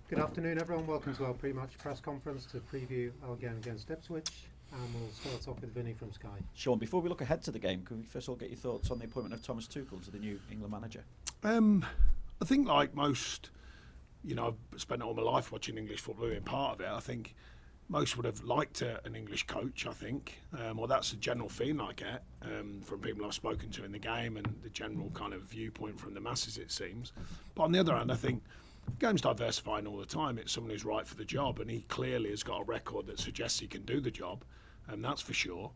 Good afternoon, everyone. Welcome to our pre-match press conference to preview our game against Ipswich. And we'll start off with Vinny from Sky. Sean, before we look ahead to the game, can we first of all get your thoughts on the appointment of Thomas Tuchel to the new England manager? I think like most, I've spent all my life watching English football, being part of it. I think most would have liked an English coach, I think. Or that's the general feeling I get from people I've spoken to in the game and the general kind of viewpoint from the masses, it seems. But on the other hand, I think the game's diversifying all the time. It's someone who's right for the job, and he clearly has got a record that suggests he can do the job, and that's for sure.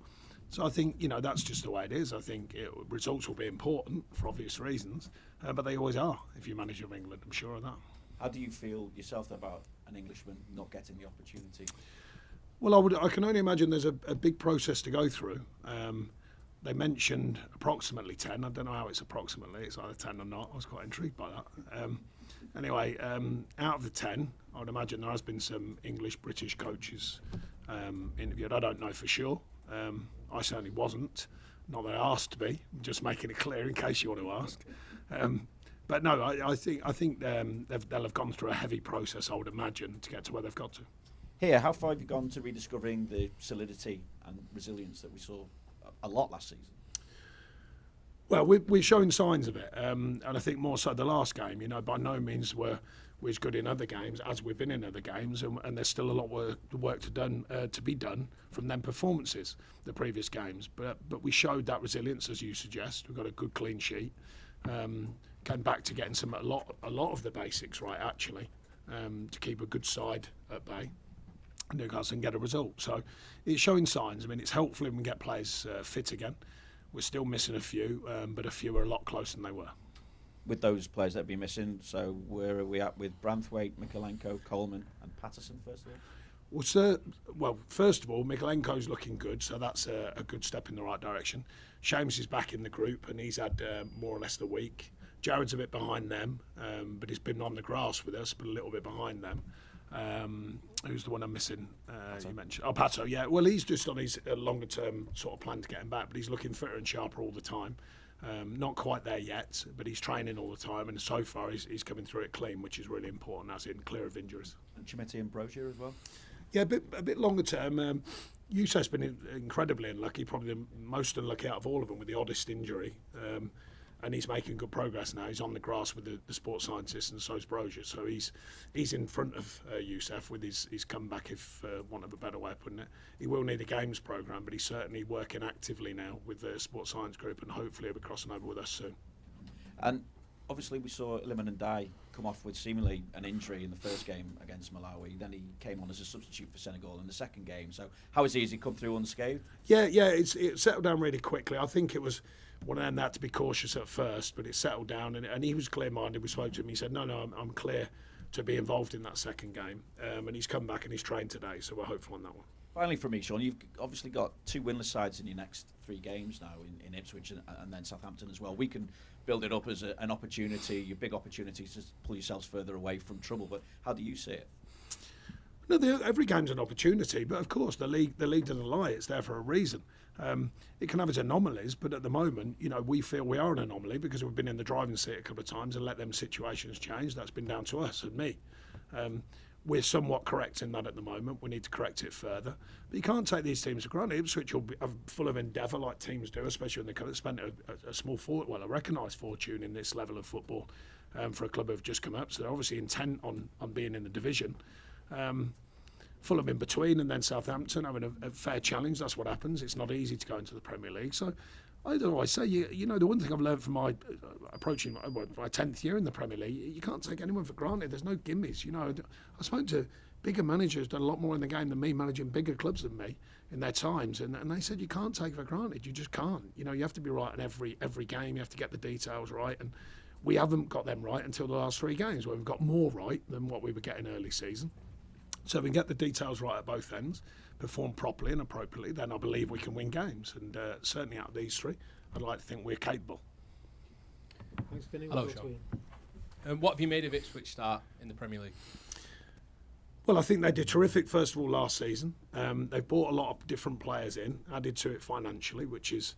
So I think, that's just the way it is. I think results will be important for obvious reasons, but they always are if you're manager of England, I'm sure of that. How do you feel yourself about an Englishman not getting the opportunity? Well, I can only imagine there's a big process to go through. They mentioned approximately 10. I don't know how it's approximately. It's either 10 or not. I was quite intrigued by that. Anyway, out of the 10, I would imagine there has been some English, British coaches interviewed. I don't know for sure. I certainly wasn't. Not that I asked to be. I'm just making it clear in case you want to ask. But no, I think they'll have gone through a heavy process, I would imagine, to get to where they've got to. Here, how far have you gone to rediscovering the solidity and resilience that we saw a lot last season? Well, we're showing signs of it, and I think more so the last game. By no means we're as good in other games as we've been in other games, and there's still a lot of work to be done from them performances, the previous games. But we showed that resilience, as you suggest. We've got a good clean sheet. Came back to getting a lot of the basics right, actually, to keep a good side at bay. Newcastle and get a result. So it's showing signs. I mean, it's helpful if we can get players fit again. We're still missing a few, but a few are a lot closer than they were. With those players that have been missing, so where are we at with Branthwaite, Mikalenko, Coleman and Patterson, first of all? Well, first of all, Mikalenko's looking good, so that's a good step in the right direction. Seamus is back in the group, and he's had more or less the week. Jared's a bit behind them, but he's been on the grass with us, but a little bit behind them. Who's the one I'm missing? You mentioned Pato. Yeah, well, he's just on his longer term sort of plan to get him back, but he's looking fitter and sharper all the time. Not quite there yet, but he's training all the time, and so far he's coming through it clean, which is really important, as in clear of injuries. And Chimeti and Brozier as well? Yeah, a bit longer term. Youssef's been incredibly unlucky, probably the most unlucky out of all of them, with the oddest injury. And he's making good progress now. He's on the grass with the sports scientists, and so is Brozier. So he's in front of Youssef with his comeback, if want of a better way of putting it. He will need a games programme, but he's certainly working actively now with the sports science group, and hopefully he'll be crossing over with us soon. And obviously we saw Liman and Dyche come off with seemingly an injury in the first game against Malawi. Then he came on as a substitute for Senegal in the second game. So how is he? Has he come through unscathed? Yeah, it settled down really quickly. I think it was one of them that had to be cautious at first, but it settled down, and he was clear-minded. We spoke to him. He said, no, I'm clear to be involved in that second game. And he's come back and he's trained today, so we're hopeful on that one. Finally from me, Sean, you've obviously got 2 winless sides in your next 3 games now in Ipswich and then Southampton as well. We can build it up as an opportunity, your big opportunity to pull yourselves further away from trouble, but how do you see it? No, every game's an opportunity, but of course the league doesn't lie. It's there for a reason. It can have its anomalies, but at the moment, we feel we are an anomaly because we've been in the driving seat a couple of times and let them situations change. That's been down to us and me. We're somewhat correct in that at the moment. We need to correct it further. But you can't take these teams for granted. Ipswich will be full of endeavour like teams do, especially when they've spent a small a recognised fortune in this level of football for a club who've just come up. So they're obviously intent on being in the division. Fulham in between, and then Southampton having a fair challenge. That's what happens. It's not easy to go into the Premier League. So I don't know. I say, the one thing I've learned from my approaching my 10th year in the Premier League, you can't take anyone for granted. There's no gimmies. I spoke to bigger managers, done a lot more in the game than me, managing bigger clubs than me in their times, and they said you can't take it for granted. You just can't. You have to be right in every game. You have to get the details right, and we haven't got them right until the last 3 games, where we've got more right than what we were getting early season. So if we can get the details right at both ends, perform properly and appropriately, then I believe we can win games. And certainly out of these 3, I'd like to think we're capable. Thanks, Vinny. Hello, Sean. What have you made of Ipswich start in the Premier League? Well, I think they did terrific, first of all, last season. They've brought a lot of different players in, added to it financially, which is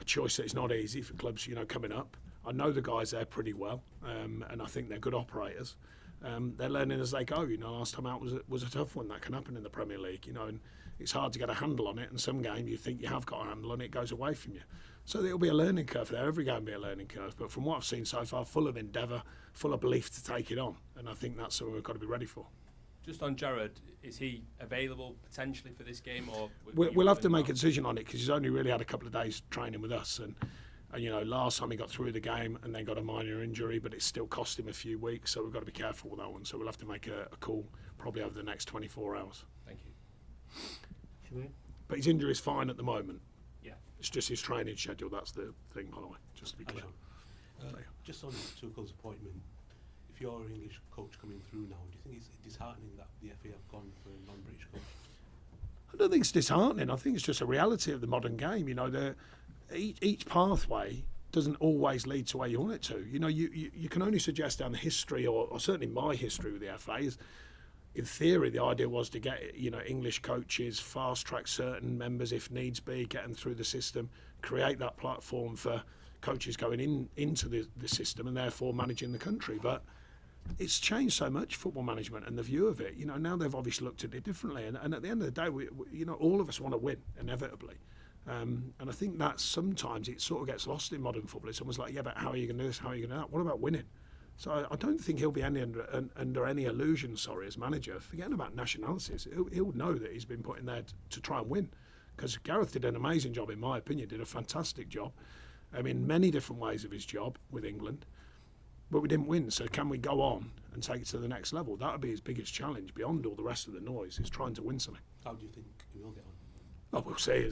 a choice that is not easy for clubs, coming up. I know the guys there pretty well, and I think they're good operators. They're learning as they go. Last time out was a tough one. That can happen in the Premier League, and it's hard to get a handle on it. And some games you think you have got a handle on it, it goes away from you. So it'll be a learning curve there. Every game will be a learning curve. But from what I've seen so far, full of endeavour, full of belief to take it on. And I think that's something we've got to be ready for. Just on Jared, is he available potentially for this game, or we'll have to make a decision on it because he's only really had a couple of days training with us, and last time he got through the game and then got a minor injury, but it still cost him a few weeks, so we've got to be careful with that one. So we'll have to make a call probably over the next 24 hours. Thank you. But his injury is fine at the moment. Yeah, it's just his training schedule. That's the thing, by the way, just to be clear. Just on Tuchel's appointment, if you're an English coach coming through now, do you think it's disheartening that the FA have gone for a non-British coach? I don't think it's disheartening. I think it's just a reality of the modern game. Each pathway doesn't always lead to where you want it to. You can only suggest down the history, or certainly my history with the FA is, in theory, the idea was to get English coaches, fast track certain members if needs be, get them through the system, create that platform for coaches going into the system and therefore managing the country. But it's changed so much, football management and the view of it. Now they've obviously looked at it differently, and at the end of the day, we all of us want to win inevitably. And I think that sometimes it sort of gets lost in modern football. It's almost like, yeah, but how are you going to do this? How are you going to do that? What about winning? So I don't think he'll be under any illusion, as manager. Forgetting about nationalities, he'll know that he's been put in there to try and win. Because Gareth did an amazing job, in my opinion, did a fantastic job. In many different ways of his job with England. But we didn't win, so can we go on and take it to the next level? That would be his biggest challenge, beyond all the rest of the noise, is trying to win something. How do you think he will get on? Oh, we'll see.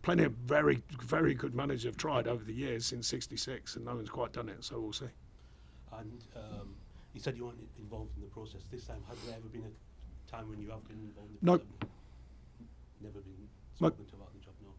Plenty of very, very good managers have tried over the years since '66, and no one's quite done it, so we'll see. And you said you weren't involved in the process this time. Has there ever been a time when you have been involved in the No. process? Never been spoken to about the job, no?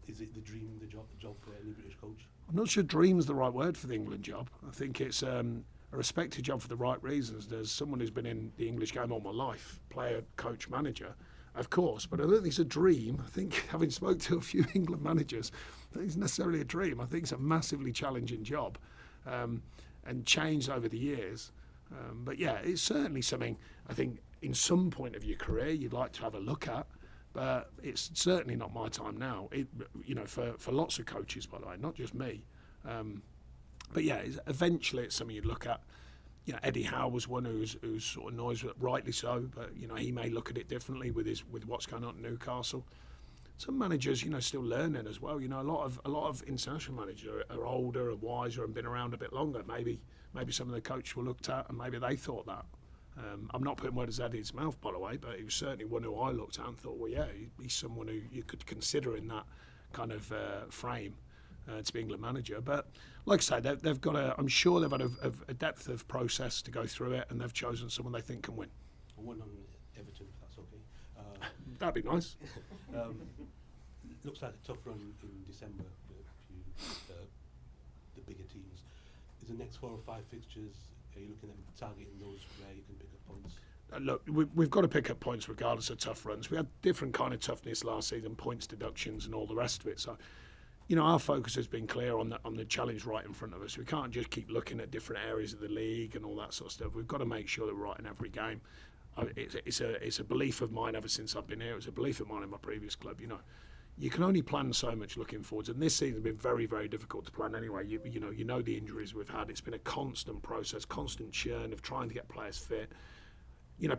Is it the dream, the job for any British coach? I'm not sure dream's the right word for the England job. I think it's a respected job for the right reasons. There's someone who's been in the English game all my life, player, coach, manager, of course, but I don't think it's a dream. I think, having spoke to a few England managers, I don't think it's necessarily a dream. I think it's a massively challenging job and changed over the years. But yeah, it's certainly something I think in some point of your career you'd like to have a look at. But it's certainly not my time now. For lots of coaches, by the way, not just me. But yeah, eventually it's something you'd look at. Eddie Howe was one who's sort of noised, rightly so. But he may look at it differently with what's going on at Newcastle. Some managers, still learning as well. A lot of international managers are older and wiser and been around a bit longer. Maybe some of the coaches were looked at and maybe they thought that. I'm not putting words out of his mouth, by the way, but he was certainly one who I looked at and thought, well, yeah, he's someone who you could consider in that kind of frame to be England manager. But like I say, they've got I'm sure they've had a depth of process to go through it, and they've chosen someone they think can win. One on Everton, if that's okay. That'd be nice. Looks like a tough run in December for a few the bigger teams. Is the next 4 or 5 fixtures? Are you looking at targeting those where you can pick up points? Look, we've got to pick up points regardless of tough runs. We had different kind of toughness last season, points deductions and all the rest of it. So, our focus has been clear on the challenge right in front of us. We can't just keep looking at different areas of the league and all that sort of stuff. We've got to make sure that we're right in every game. It's a belief of mine ever since I've been here. It's a belief of mine in my previous club. You can only plan so much looking forwards, and this season's been very, very difficult to plan anyway. You know the injuries we've had. It's been a constant process, constant churn of trying to get players fit.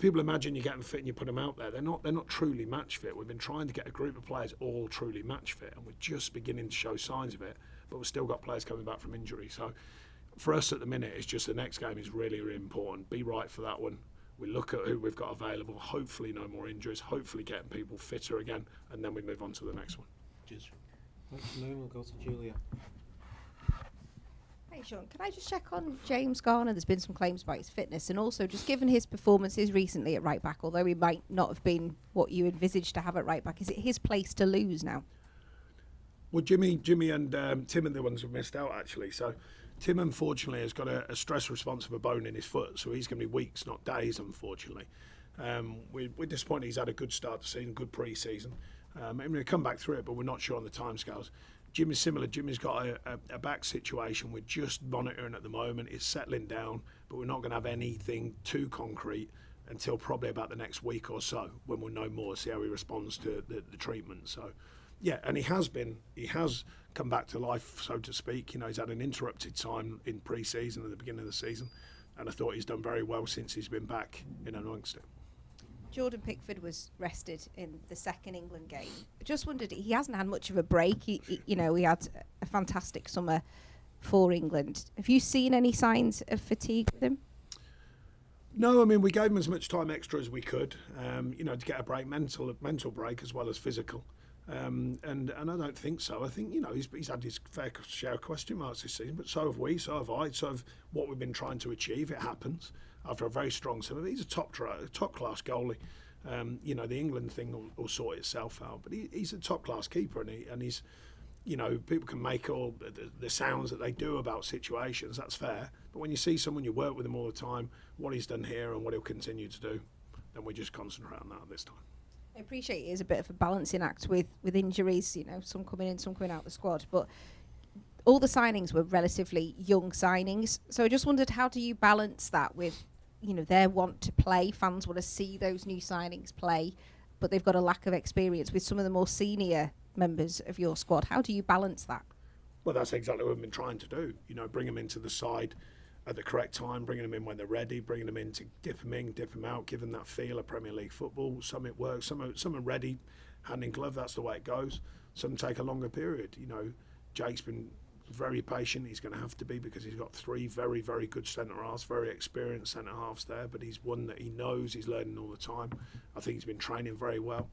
People imagine you get them fit and you put them out there. They're not truly match fit. We've been trying to get a group of players all truly match fit, and we're just beginning to show signs of it. But we've still got players coming back from injury. So for us at the minute, it's just the next game is really, really important. Be right for that one. We look at who we've got available, hopefully no more injuries, hopefully getting people fitter again, and then we move on to the next one. Cheers. Thanks, Moon. We'll go to Julia. Hey Sean, can I just check on James Garner? There's been some claims about his fitness, and also just given his performances recently at right back, although he might not have been what you envisaged to have at right back, is it his place to lose now? Well, Jimmy and Tim are the ones who missed out, actually. So Tim, unfortunately, has got a stress response of a bone in his foot, so he's going to be weeks, not days, unfortunately. We're disappointed he's had a good start to the season, good pre-season. He'll come back through it, but we're not sure on the timescales. Jimmy's similar. Jimmy's got a back situation we're just monitoring at the moment. It's settling down, but we're not going to have anything too concrete until probably about the next week or so, when we'll know more, see how he responds to the treatment. So, yeah, and he has come back to life, so to speak. You know, he's had an interrupted time in pre-season at the beginning of the season, and I thought he's done very well since he's been back in amongst it. Jordan Pickford was rested in the second England game. I just wondered, he hasn't had much of a break. He had a fantastic summer for England. Have you seen any signs of fatigue with him? No, I mean, we gave him as much time extra as we could, to get a break, mental break as well as physical. And I don't think so. I think, he's had his fair share of question marks this season, but so have we, so have I. So have what we've been trying to achieve. It happens after a very strong summer. He's a top class goalie. The England thing will sort itself out, but he's a top class keeper, and he's, people can make all the sounds that they do about situations. That's fair, but when you see someone, you work with him all the time, what he's done here and what he'll continue to do, then we just concentrate on that at this time. I appreciate it is a bit of a balancing act with injuries, some coming in, some coming out of the squad, but all the signings were relatively young signings. So I just wondered, how do you balance that with, their want to play? Fans want to see those new signings play, but they've got a lack of experience with some of the more senior members of your squad. How do you balance that? Well, that's exactly what we've been trying to do. Bring them into the side at the correct time, bringing them in when they're ready, bringing them in to dip them in, dip them out, give them that feel of Premier League football. Some it works, some are ready, hand in glove, that's the way it goes. Some take a longer period. Jake's been very patient. He's going to have to be, because he's got three very, very good centre-halves, very experienced centre-halves there, but he's one that he knows, he's learning all the time. I think he's been training very well.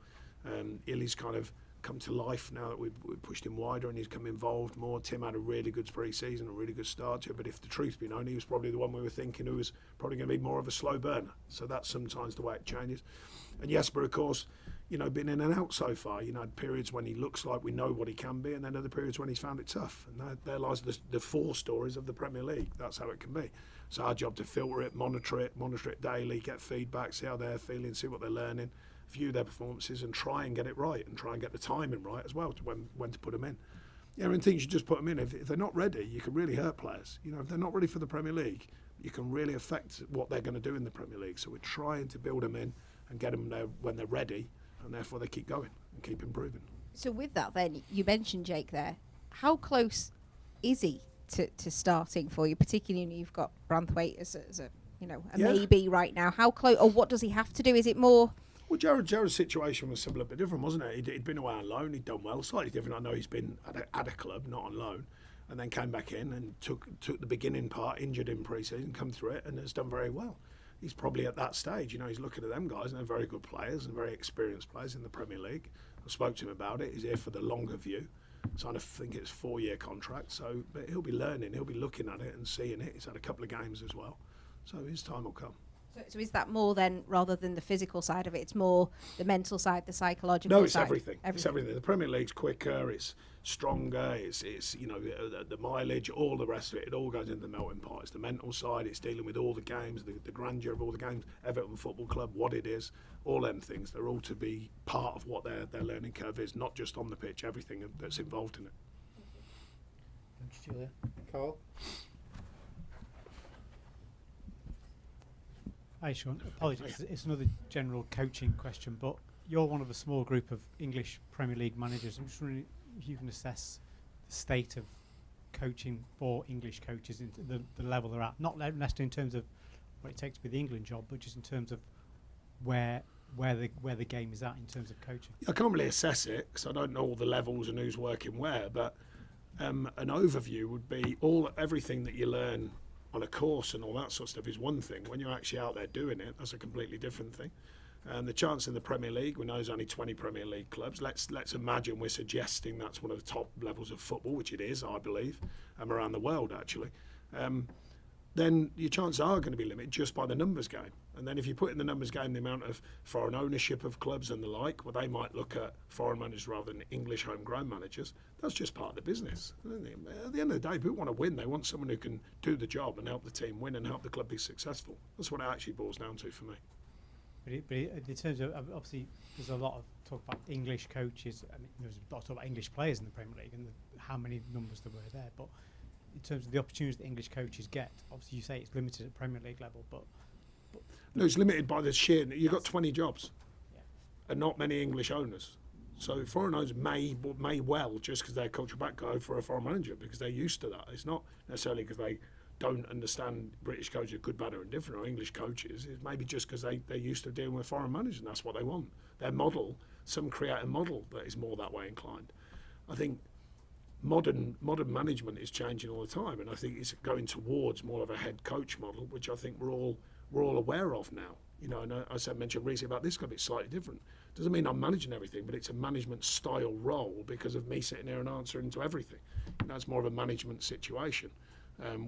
Illy's kind of come to life now that we've pushed him wider and he's come involved more. Tim had a really good pre-season, a really good start to it, but if the truth be known, he was probably the one we were thinking who was probably going to be more of a slow burner. So that's sometimes the way it changes. And Jesper, of course, been in and out so far. Had periods when he looks like we know what he can be, and then other periods when he's found it tough. And there lies the four stories of the Premier League. That's how it can be. It's our job to filter it, monitor it daily, get feedback, see how they're feeling, see what they're learning, view their performances, and try and get it right, and try and get the timing right as well to when to put them in. And things you just put them in. If they're not ready, you can really hurt players. If they're not ready for the Premier League, you can really affect what they're going to do in the Premier League. So we're trying to build them in and get them there when they're ready, and therefore they keep going and keep improving. So with that then, you mentioned Jake there. How close is he to starting for you, particularly when you've got Branthwaite as a maybe right now? How close, or what does he have to do? Is it more... Well, Jared's situation was similar but different, wasn't it? He'd been away on loan, he'd done well, slightly different. I know he's been at a club, not on loan, and then came back in and took the beginning part, injured in pre-season, come through it, and has done very well. He's probably at that stage, he's looking at them guys, and they're very good players and very experienced players in the Premier League. I spoke to him about it. He's here for the longer view. So I think it's a 4-year contract. So but he'll be learning, he'll be looking at it and seeing it. He's had a couple of games as well. So his time will come. So is that more then, rather than the physical side of it, it's more the mental side, the psychological side? No, it's everything. It's everything. The Premier League's quicker, it's stronger, it's the mileage, all the rest of it. It all goes into the melting pot. It's the mental side. It's dealing with all the games, the grandeur of all the games. Everton Football Club, what it is, all them things. They're all to be part of what their learning curve is, not just on the pitch. Everything that's involved in it. Thanks, Julia. Carl. Hi, Sean. Apologies. It's another general coaching question, but you're one of a small group of English Premier League managers. I'm just wondering if you can assess the state of coaching for English coaches, into the level they're at. Not necessarily in terms of what it takes to be the England job, but just in terms of where the game is at in terms of coaching. I can't really assess it because I don't know all the levels and who's working where, but an overview would be everything that you learn on a course and all that sort of stuff is one thing. When you're actually out there doing it, that's a completely different thing. And the chance in the Premier League, we know there's only 20 Premier League clubs. Let's imagine we're suggesting that's one of the top levels of football, which it is, I believe, around the world actually. Then your chances are going to be limited just by the numbers game. And then if you put in the numbers game the amount of foreign ownership of clubs and the like, well, they might look at foreign managers rather than English homegrown managers. That's just part of the business. At the end of the day, people want to win. They want someone who can do the job and help the team win and help the club be successful. That's what it actually boils down to for me. in terms of obviously, there's a lot of talk about English coaches. I mean, there's a lot of talk about English players in the Premier League and how many numbers there were there. But in terms of the opportunities that English coaches get, obviously you say it's limited at Premier League level, but no, it's limited by the sheer. You've got 20 jobs, yeah. and not many English owners. So foreign owners may well, just because they're cultural back, go for a foreign manager because they're used to that. It's not necessarily because they don't understand British coaches are good, bad or indifferent, or English coaches. It's maybe just because they're used to dealing with foreign managers and that's what they want. Their model, some create a model that is more that way inclined. I think modern management is changing all the time, and I think it's going towards more of a head coach model, which I think we're all aware of now. You know, and I mentioned recently about this going to be slightly different. Doesn't mean I'm managing everything, but it's a management style role because of me sitting there and answering to everything. You know, it's more of a management situation.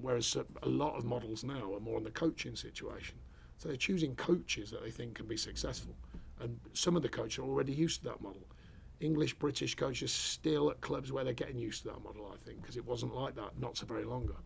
Whereas a lot of models now are more on the coaching situation. So they're choosing coaches that they think can be successful. And some of the coaches are already used to that model. English, British coaches still at clubs where they're getting used to that model, I think, because it wasn't like that not so very long ago.